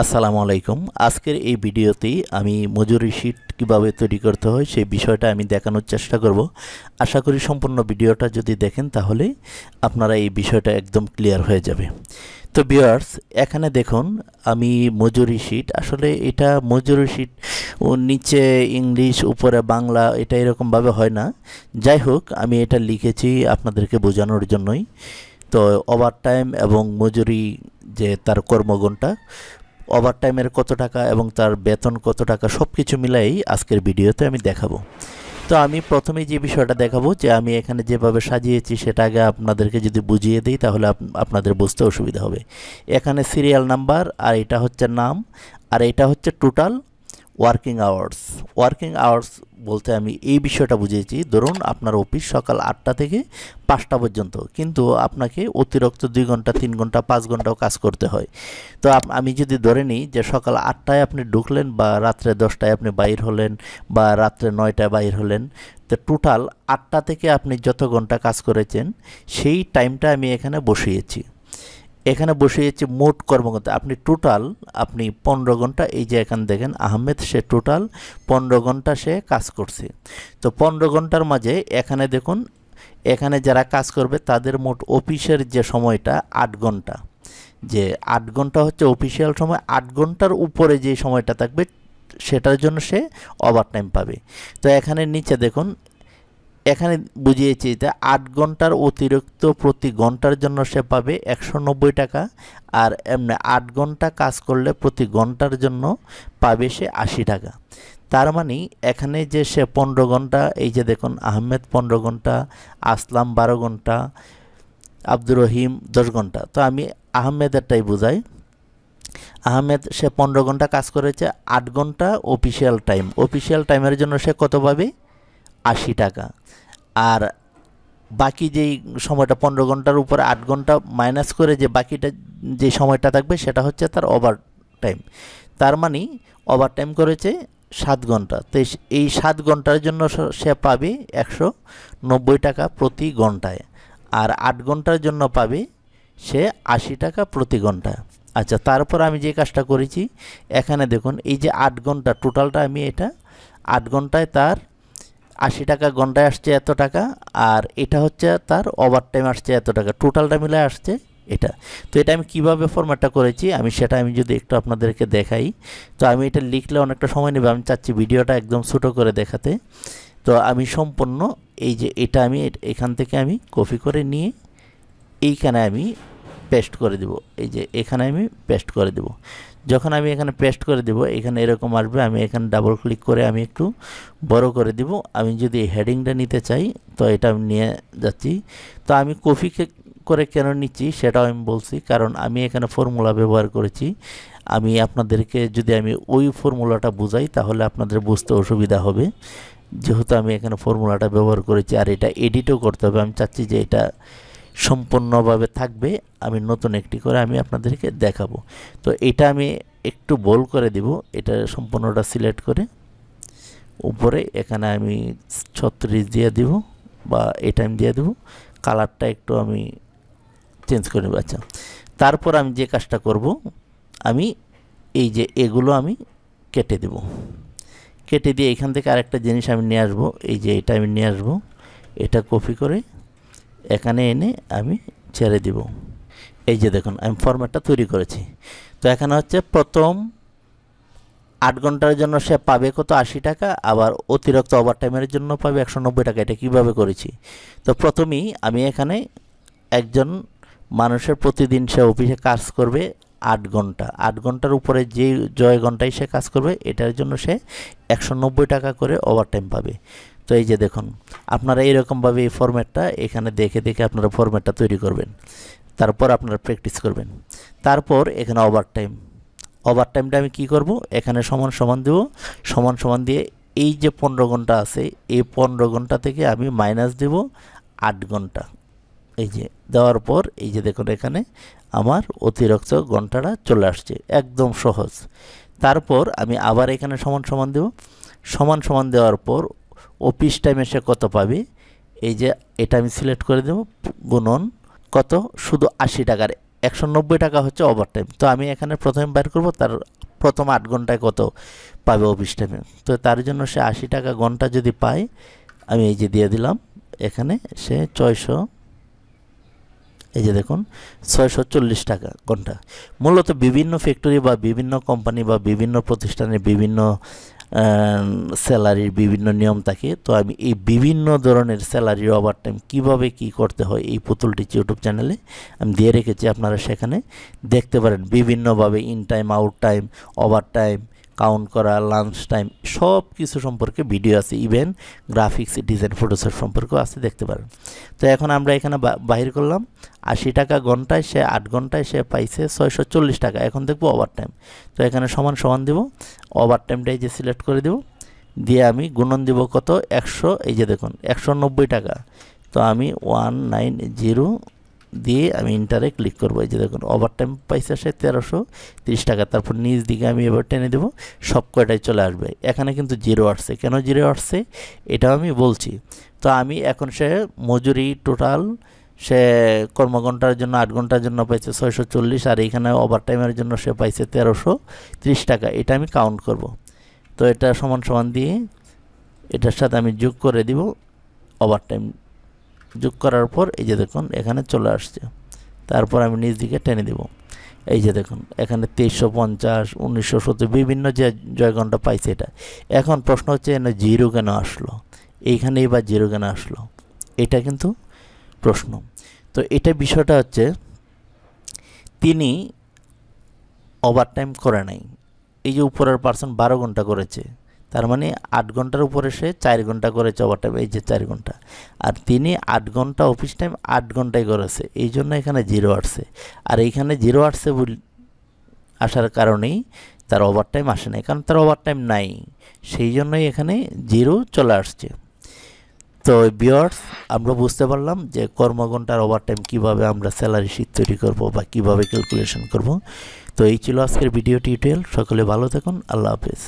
আসসালামু আলাইকুম। আজকের এই ভিডিওতে আমি মজুরি শীট কিভাবে তৈরি করতে হয় সেই বিষয়টা আমি দেখানোর চেষ্টা করব। আশা করি সম্পূর্ণ ভিডিওটা যদি দেখেন তাহলে আপনারা এই বিষয়টা একদম ক্লিয়ার হয়ে যাবে। তো ভিউয়ার্স, এখানে দেখুন আমি মজুরি শীট, আসলে এটা মজুরি শীট ও নিচে ইংলিশ উপরে বাংলা, এটা এরকমভাবে হয় না। যাই হোক, আমি এটা লিখেছি আপনাদেরকে বোঝানোর জন্যই। তো ওভারটাইম এবং মজুরি, যে তার কর্মঘণ্টা, ওভারটাইমের কত টাকা এবং তার বেতন কত টাকা, সব কিছু মিলাই আজকের ভিডিওতে আমি দেখাবো। তো আমি প্রথমে যে বিষয়টা দেখাবো, যে আমি এখানে যেভাবে সাজিয়েছি সেটা আগে আপনাদেরকে যদি বুঝিয়ে দিই তাহলে আপনাদের বুঝতে অসুবিধা হবে। এখানে সিরিয়াল নাম্বার, আর এটা হচ্ছে নাম, আর এটা হচ্ছে total working hours. Working hours বলতে আমি এই বিষয়টা বুঝিয়েছি, ধরুন আপনার অফিস সকাল 8টা থেকে 5টা পর্যন্ত, কিন্তু আপনাকে অতিরিক্ত 2 ঘন্টা 3 ঘন্টা 5 ঘন্টাও কাজ করতে হয়। তো আমি যদি ধরে নিই যে সকাল 8টায় আপনি ঢুকলেন, বা রাত্রে 10টায় আপনি বাইর হলেন, বা রাত্রে 9টায় বাইর হলেন, তো টোটাল 8টা থেকে আপনি যত ঘন্টা কাজ করেছেন সেই টাইমটা আমি এখানে বসিয়েছি। এখানে বসিয়েছি মোট কর্মঘণ্টা, আপনি 15 ঘন্টা, এই যে এখানে দেখেন আহমেদ, সে টোটাল 15 ঘন্টা সে কাজ করছে। তো 15 ঘন্টার মাঝে এখানে দেখুন, এখানে যারা কাজ করবে তাদের মোট অফিসের যে সময়টা 8 ঘন্টা, যে 8 ঘন্টা হচ্ছে অফিসিয়াল সময়, 8 ঘন্টার উপরে যে সময়টা থাকবে সেটার জন্য সে ওভারটাইম পাবে। তো এখানে নিচে দেখুন, এখানে বুঝিয়েছি যে 8 ঘন্টার অতিরিক্ত প্রতি ঘন্টার জন্য সে পাবে 190 টাকা, আর এমনি 8 ঘন্টা কাজ করলে প্রতি ঘন্টার জন্য পাবে সে 80 টাকা। তার মানে এখানে যে সে 15 ঘন্টা, এই যে দেখুন আহমেদ 15 ঘন্টা, আসলাম 12 ঘন্টা, আব্দুর রহিম 10 ঘন্টা। তো আমি আহমেদেরটাই বুঝাই। আহমেদ সে 15 ঘন্টা কাজ করেছে, 8 ঘন্টা অফিসিয়াল টাইম, অফিসিয়াল টাইমের জন্য সে কত পাবে? 80 টাকা। আর বাকি যেই সময়টা 15 ঘন্টার উপরে 8 ঘন্টা মাইনাস করে যে বাকিটা যে সময়টা থাকবে সেটা হচ্ছে তার ওভার টাইম। তার মানে ওভার টাইম করেছে 7 ঘন্টা, তো এই 7 ঘন্টার জন্য সে পাবে 190 টাকা প্রতি ঘন্টায়, আর 8 ঘন্টার জন্য পাবে সে 80 টাকা প্রতি ঘন্টায়। আচ্ছা, তারপর আমি যে কাজটা করেছি, এখানে দেখুন এই যে 8 ঘন্টা টোটালটা, আমি এটা 8 ঘন্টায় তার 80 টাকা ঘন্টায় আসছে এত টাকা, আর এটা হচ্ছে তার ওভারটাইম আসছে এত টাকা, টোটালটা মিলে আসছে এটা। তো এটা আমি কিভাবে ফরম্যাটটা করেছি সেটা আমি যদি একটু আপনাদেরকে দেখাই। তো আমি এটা লিখলে অনেকটা সময় নেবে, আমি চাচ্ছি ভিডিওটা একদম ছোটো করে দেখাতে। তো আমি সম্পূর্ণ এই যে এটা আমি এখান থেকে আমি কপি করে নিয়ে এইখানে আমি পেস্ট করে দেব, এই যে এখানে আমি পেস্ট করে দেব। যখন আমি এখানে পেস্ট করে দেব, এখানে এরকম আসবে, আমি এখানে ডাবল ক্লিক করে আমি একটু বড় করে দেব। আমি যদি হেডিংটা নিতে চাই তো এটা আমি নিয়ে যাচ্ছি। তো আমি কপি করে কেন নিচ্ছি সেটাও আমি বলছি, কারণ আমি এখানে ফর্মুলা ব্যবহার করেছি। আমি আপনাদেরকে যদি আমি ওই ফর্মুলাটা বুঝাই তাহলে আপনাদের বুঝতে অসুবিধা হবে, যেহেতু আমি এখানে ফর্মুলাটা ব্যবহার করেছি। আর এটা এডিটও করতে হবে, আমি চাচ্ছি যে এটা সম্পূর্ণভাবে থাকবে। আমি নতুন একটি করে আমি আপনাদেরকে দেখাবো। তো এটা আমি একটু বোল্ড করে দিব, এটা সম্পূর্ণটা সিলেক্ট করে উপরে এখানে আমি 36 দিয়ে দিব, বা এটা আমি দিয়ে দেব, কালারটা একটু আমি চেঞ্জ করে নেব। আচ্ছা, তারপর আমি যে কাজটা করব, আমি এই যে এগুলো আমি কেটে দেব, কেটে দিয়ে এখান থেকে আরেকটা জিনিস আমি নিয়ে আসবো, এই যে এটা আমি নিয়ে আসবো, এটা কপি করে এখানে এনে আমি ছেড়ে দিব। এই যে দেখুন আমি ফরম্যাটটা তৈরি করেছি। তো এখানে হচ্ছে প্রথম 8 ঘন্টার জন্য সে পাবে কত? 80 টাকা, আবার অতিরিক্ত ওভারটাইমের জন্য পাবে 190 টাকা। এটা কিভাবে করেছি? তো প্রথমেই আমি এখানে একজন মানুষের প্রতিদিন সে অফিসে কাজ করবে 8 ঘন্টা, 8 ঘন্টার উপরে যে জয় ঘন্টায় সে কাজ করবে এটার জন্য সে 190 টাকা করে ওভারটাইম পাবে। তো এই যে দেখুন, আপনারা এইরকমভাবে এই ফরম্যাটটা এখানে দেখে দেখে আপনারা ফরম্যাটটা তৈরি করবেন, তারপর আপনারা প্র্যাকটিস করবেন। তারপর এখানে ওভারটাইমটা আমি কি করব, এখানে সমান সমান দেব, সমান সমান দিয়ে এই যে 15 ঘন্টা আছে এই 15 ঘন্টা থেকে আমি মাইনাস দেব 8 ঘন্টা। এই যে দেওয়ার পর এই যে দেখুন এখানে আমার অতিরিক্ত ঘন্টাটা চলে আসছে, একদম সহজ। তারপর আমি আবার এখানে সমান সমান দেব, সমান সমান দেওয়ার পর অফিস টাইমে সে কত পাবে, এই যে এটা আমি সিলেক্ট করে দেব, গুণন কত, শুধু 80 টাকার 190 টাকা হচ্ছে ওভারটাইম। তো আমি এখানে প্রথমে বের করব তার প্রথম 8 ঘন্টায় কত পাবে অফিস টাইমে। তো তার জন্য সে 80 টাকা ঘন্টা যদি পায়, আমি এই যে দিয়ে দিলাম এখানে, সে 600, এই যে দেখুন 640 টাকা ঘন্টা। মূলত বিভিন্ন ফ্যাক্টরি বা বিভিন্ন কোম্পানি বা বিভিন্ন প্রতিষ্ঠানের বিভিন্ন স্যালারির বিভিন্ন নিয়ম থাকে। তো আমি এই বিভিন্ন ধরনের স্যালারির ওভারটাইম কীভাবে কী করতে হয় এই পুতুল টিচ ইউটিউব চ্যানেলে আমি দিয়ে রেখেছি, আপনারা সেখানে দেখতে পারেন। বিভিন্নভাবে in time, out time, overtime, count করা, লাঞ্চ টাইম, সব কিছু সম্পর্কে ভিডিও আছে। ইভেন গ্রাফিক্স ডিজাইন, ফটোশপ সম্পর্কেও আছে, দেখতে পারেন। তো এখন আমরা এখানে বাহির করলাম 80 টাকা ঘন্টায়, সে 8 ঘন্টায় সে পাইছে 640 টাকা। এখন দেখবো ওভারটাইম। তো এখানে সমান সমান দেব, ওভারটাইমটাই যে সিলেক্ট করে দেব, দিয়ে আমি গুণন দেব কত 100, এই যে দেখুন 190 টাকা। তো আমি 190 দিয়ে আমি ইন্টারে ক্লিক করবো। এই যে দেখুন ওভারটাইম পাইছে সে 1330 টাকা। তারপর নিচ দিকে আমি এবার টেনে দেবো, সব কয়টাই চলে আসবে। এখানে কিন্তু 0 আসছে, কেন 0 আসছে এটাও আমি বলছি। তো আমি এখন সে মজুরি টোটাল সে কর্মঘণ্টার জন্য 8 ঘন্টার জন্য পাইছে 640, আর এইখানে ওভারটাইমের জন্য সে পাইছে 1330 টাকা। এটা আমি কাউন্ট করব। তো এটা সমান সমান দিয়ে এটার সাথে আমি যোগ করে দিব, ওভারটাইম যোগ করার পর এই যে দেখুন এখানে চলে আসছে। তারপর আমি নিচ দিকে টেনে দেব, এই যে দেখুন এখানে 2350, 1970 বিভিন্ন যে জয় ঘন্টা পাইছে এটা। এখন প্রশ্ন হচ্ছে এখানে 0 কেন আসলো, এইখানেই বা 0 কেন আসলো, এটা কিন্তু প্রশ্ন। তো এটা বিষয়টা হচ্ছে তিনি ওভারটাইম করে নাই। এই যে উপরের পার্সন 12 ঘন্টা করেছে, তার মানে 8 ঘন্টার উপরে সে 4 ঘন্টা করেছে ওভারটাইম, এই যে 4 ঘন্টা। আর তিনি 8 ঘন্টা অফিস টাইম 8 ঘন্টায় করেছে, এই জন্য এখানে 0 আসছে। আর এইখানে 0 আসছে আসার কারণেই তার ওভারটাইম আসে নাই, কারণ তার ওভারটাইম নাই, সেই জন্যই এখানে 0 চলে আসছে। তো ভিউয়ার্স, আমরা বুঝতে পারলাম যে কর্মঘণ্টার ওভারটাইম কীভাবে আমরা স্যালারি শিট তৈরি করব বা কীভাবে ক্যালকুলেশন করব। তো এই ছিল আজকের ভিডিও টিউটোরিয়াল। সকলে ভালো থাকুন, আল্লাহ হাফেজ।